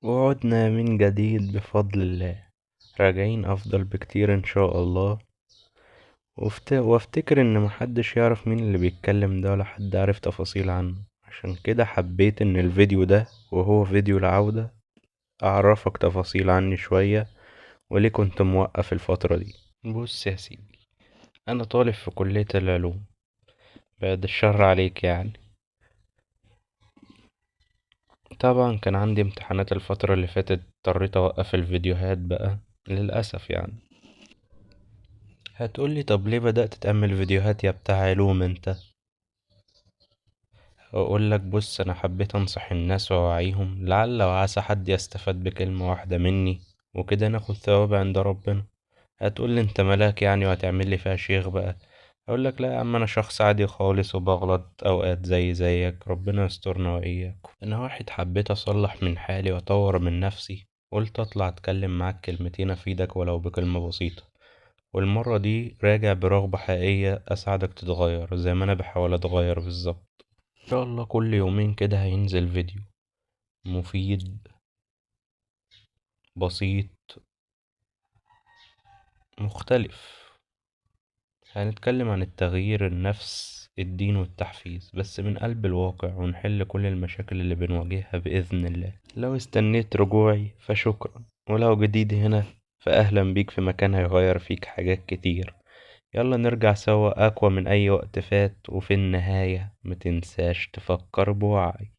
وعدنا من جديد بفضل الله، راجعين أفضل بكتير إن شاء الله. وافتكر إن محدش يعرف مين اللي بيتكلم ده ولا حد عارف تفاصيل عنه. عشان كده حبيت إن الفيديو ده وهو فيديو العودة أعرفك تفاصيل عني شوية، وليه كنت موقف الفترة دي. بص يا سيدي، أنا طالب في كلية العلوم، بعد الشر عليك يعني. طبعا كان عندي امتحانات الفترة اللي فاتت، اضطريت أوقف الفيديوهات بقى للأسف يعني. هتقولي طب ليه بدأت تعمل فيديوهات يا بتاع علوم انت؟ اقولك بص، انا حبيت انصح الناس واوعيهم لعل وعسى حد يستفاد بكلمة واحدة مني، وكده ناخد ثواب عند ربنا. هتقولي انت ملاك يعني وهتعملي فيها شيخ بقى؟ اقولك لا يا عم، انا شخص عادي خالص وبغلط اوقات زي زيك، ربنا يسترنا واياكم. انا واحد حبيت اصلح من حالي واطور من نفسي، قلت اطلع اتكلم معاك كلمتين افيدك ولو بكلمة بسيطة. والمرة دي راجع برغبة حقيقية أساعدك تتغير زي ما أنا بحاول أتغير بالظبط. إن شاء الله كل يومين كده هينزل فيديو مفيد، بسيط، مختلف. هنتكلم عن التغيير، النفس، الدين والتحفيز، بس من قلب الواقع، ونحل كل المشاكل اللي بنواجهها بإذن الله. لو استنيت رجوعي فشكرا، ولو جديد هنا فأهلا بيك في مكان هيغير فيك حاجات كتير. يلا نرجع سوا أقوى من أي وقت فات، وفي النهاية متنساش تفكر بوعي.